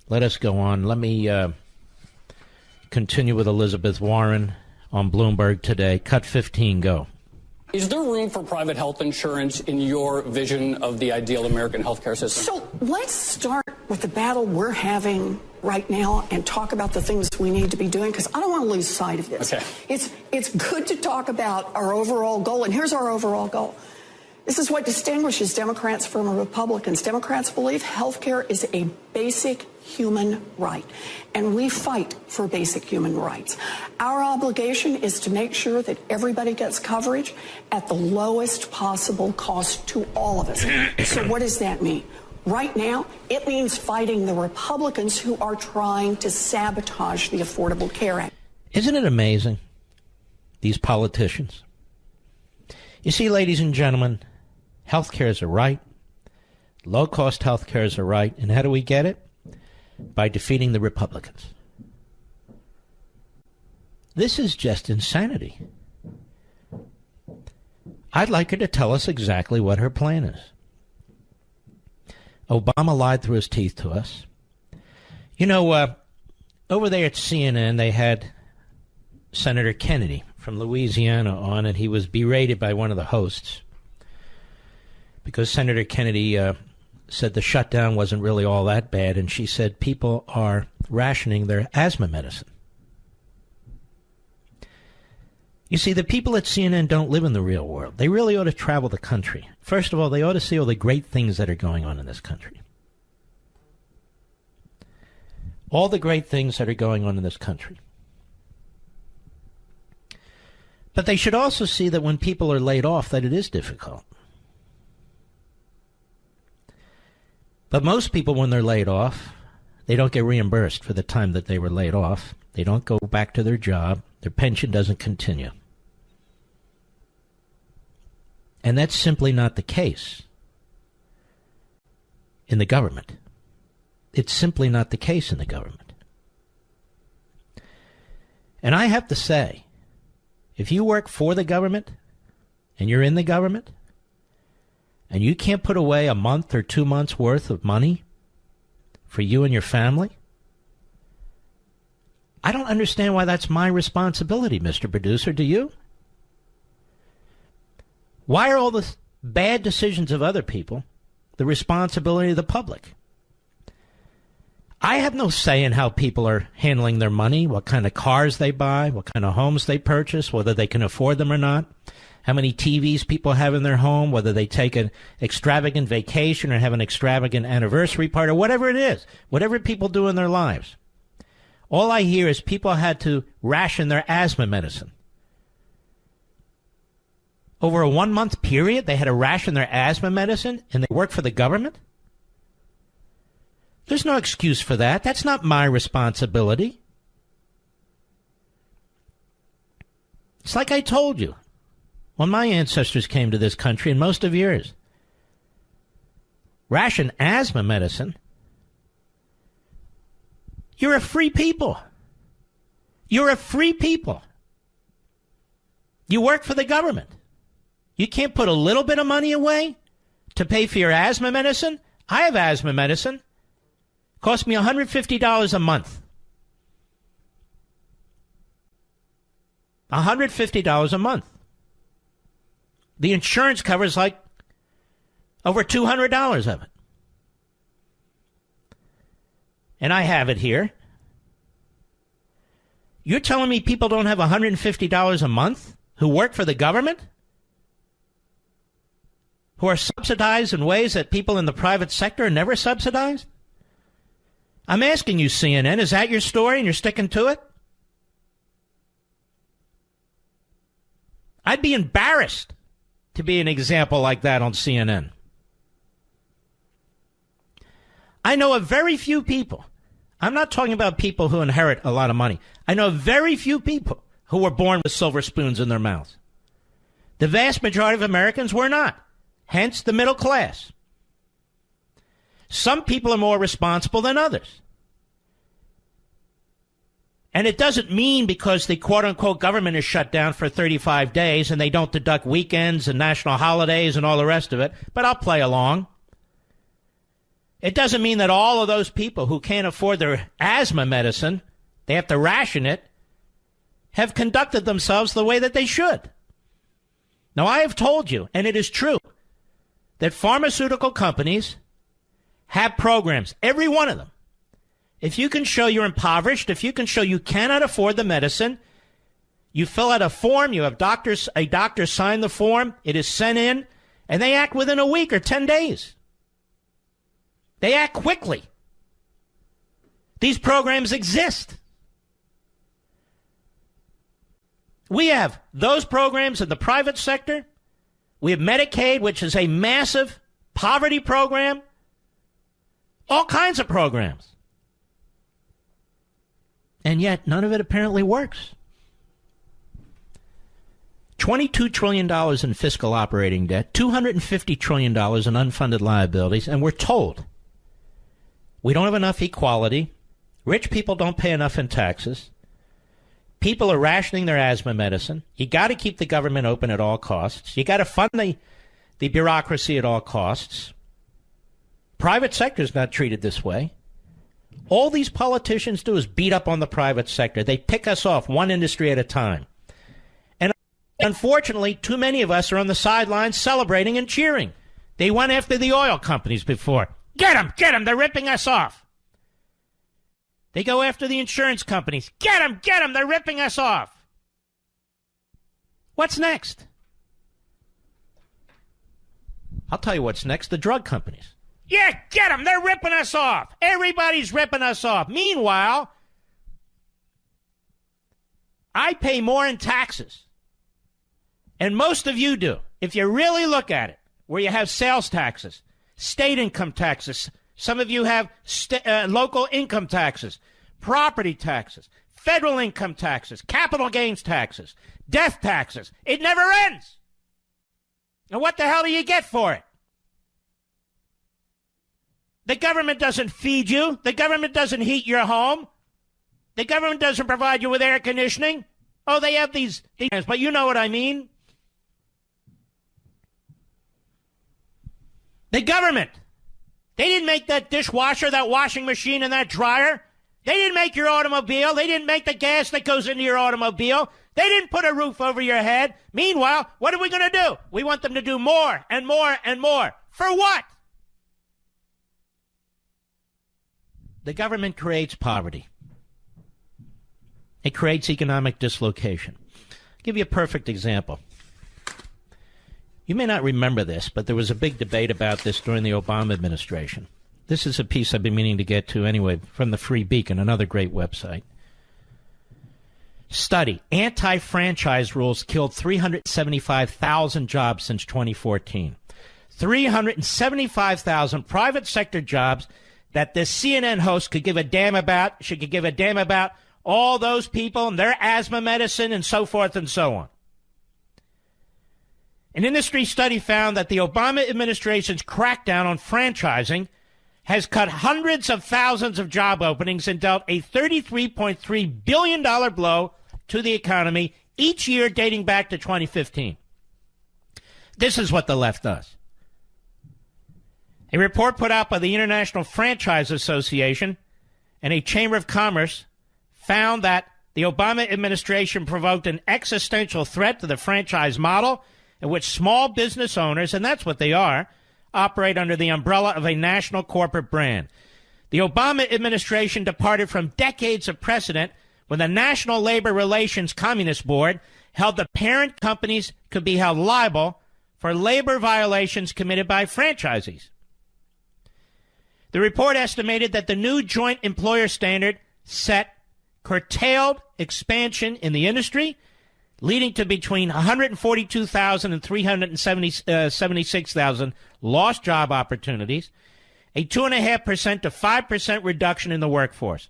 let us go on. Let me continue with Elizabeth Warren on Bloomberg today. Cut 15, go. Is there room for private health insurance in your vision of the ideal American healthcare system? So let's start with the battle we're having right now and talk about the things we need to be doing, because I don't want to lose sight of this. Okay. It's good to talk about our overall goal, and here's our overall goal. This is what distinguishes Democrats from Republicans. Democrats believe health care is a basic human right, and we fight for basic human rights. Our obligation is to make sure that everybody gets coverage at the lowest possible cost to all of us. So what does that mean? Right now, it means fighting the Republicans who are trying to sabotage the Affordable Care Act. Isn't it amazing, these politicians? You see, ladies and gentlemen, health care is a right. Low-cost health care is a right. And how do we get it? By defeating the Republicans. This is just insanity. I'd like her to tell us exactly what her plan is. Obama lied through his teeth to us. You know, over there at CNN, they had Senator Kennedy from Louisiana on, and he was berated by one of the hosts because Senator Kennedy said the shutdown wasn't really all that bad, and she said people are rationing their asthma medicine. You see, the people at CNN don't live in the real world. They really ought to travel the country. First of all, they ought to see all the great things that are going on in this country. All the great things that are going on in this country. But they should also see that when people are laid off, that it is difficult. But most people, when they're laid off, they don't get reimbursed for the time that they were laid off. They don't go back to their job. Their pension doesn't continue. And that's simply not the case in the government. It's simply not the case in the government. And I have to say, if you work for the government and you're in the government and you can't put away a month or 2 months worth of money for you and your family, I don't understand why that's my responsibility, Mr. Producer. Do you? Why are all the bad decisions of other people the responsibility of the public? I have no say in how people are handling their money, what kind of cars they buy, what kind of homes they purchase, whether they can afford them or not, how many TVs people have in their home, whether they take an extravagant vacation or have an extravagant anniversary party, or whatever it is, whatever people do in their lives. All I hear is people had to ration their asthma medicine. Over a 1 month period, they had to ration their asthma medicine, and they work for the government? There's no excuse for that. That's not my responsibility. It's like I told you when my ancestors came to this country, and most of yours. Ration asthma medicine. You're a free people. You're a free people. You work for the government. You can't put a little bit of money away to pay for your asthma medicine? I have asthma medicine. Cost me $150 a month. $150 a month. The insurance covers like over $200 of it. And I have it here. You're telling me people don't have $150 a month who work for the government? Who are subsidized in ways that people in the private sector are never subsidized? I'm asking you, CNN, is that your story and you're sticking to it? I'd be embarrassed to be an example like that on CNN. I know of very few people. I'm not talking about people who inherit a lot of money. I know very few people who were born with silver spoons in their mouths. The vast majority of Americans were not. Hence the middle class. Some people are more responsible than others. And it doesn't mean because the quote-unquote government is shut down for 35 days and they don't deduct weekends and national holidays and all the rest of it, but I'll play along. It doesn't mean that all of those people who can't afford their asthma medicine, they have to ration it, have conducted themselves the way that they should. Now, I have told you, and it is true, that pharmaceutical companies have programs, every one of them. If you can show you're impoverished, if you can show you cannot afford the medicine, you fill out a form, you have a doctor sign the form, it is sent in, and they act within a week or 10 days. They act quickly. These programs exist. We have those programs in the private sector. We have Medicaid, which is a massive poverty program. All kinds of programs. And yet, none of it apparently works. $22 trillion in fiscal operating debt, $250 trillion in unfunded liabilities, and we're told we don't have enough equality. Rich people don't pay enough in taxes. People are rationing their asthma medicine. You got to keep the government open at all costs. You got to fund the bureaucracy at all costs. Private sector is not treated this way. All these politicians do is beat up on the private sector. They pick us off one industry at a time. And unfortunately, too many of us are on the sidelines celebrating and cheering. They went after the oil companies before. Get them, they're ripping us off. They go after the insurance companies. Get them, they're ripping us off. What's next? I'll tell you what's next, the drug companies. Yeah, get them, they're ripping us off. Everybody's ripping us off. Meanwhile, I pay more in taxes. And most of you do. If you really look at it, where you have sales taxes, state income taxes. Some of you have local income taxes, property taxes, federal income taxes, capital gains taxes, death taxes. It never ends. And what the hell do you get for it? The government doesn't feed you. The government doesn't heat your home. The government doesn't provide you with air conditioning. Oh, they have these things, but you know what I mean. The government. They didn't make that dishwasher, that washing machine, and that dryer. They didn't make your automobile. They didn't make the gas that goes into your automobile. They didn't put a roof over your head. Meanwhile, what are we going to do? We want them to do more and more and more. For what? The government creates poverty. It creates economic dislocation. I'll give you a perfect example. You may not remember this, but there was a big debate about this during the Obama administration. This is a piece I've been meaning to get to anyway from the Free Beacon, another great website. Study. Anti-franchise rules killed 375,000 jobs since 2014. 375,000 private sector jobs that this CNN host could give a damn about. She could give a damn about all those people and their asthma medicine and so forth and so on. An industry study found that the Obama administration's crackdown on franchising has cut hundreds of thousands of job openings and dealt a $33.3 billion blow to the economy each year dating back to 2015. This is what the left does. A report put out by the International Franchise Association and a Chamber of Commerce found that the Obama administration provoked an existential threat to the franchise model in which small business owners, and that's what they are, operate under the umbrella of a national corporate brand. The Obama administration departed from decades of precedent when the National Labor Relations Communist Board held that parent companies could be held liable for labor violations committed by franchisees. The report estimated that the new joint employer standard set curtailed expansion in the industry, leading to between 142,000 and 376,000 lost job opportunities, a 2.5% to 5% reduction in the workforce.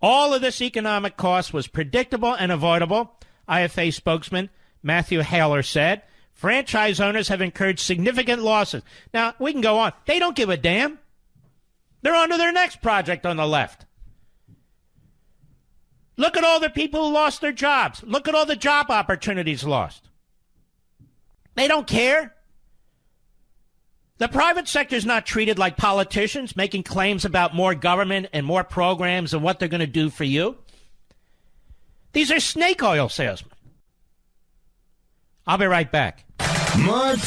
All of this economic cost was predictable and avoidable, IFA spokesman Matthew Haler said. Franchise owners have incurred significant losses. Now, we can go on. They don't give a damn. They're on to their next project on the left. Look at all the people who lost their jobs. Look at all the job opportunities lost. They don't care. The private sector is not treated like politicians making claims about more government and more programs and what they're going to do for you. These are snake oil salesmen. I'll be right back. Mark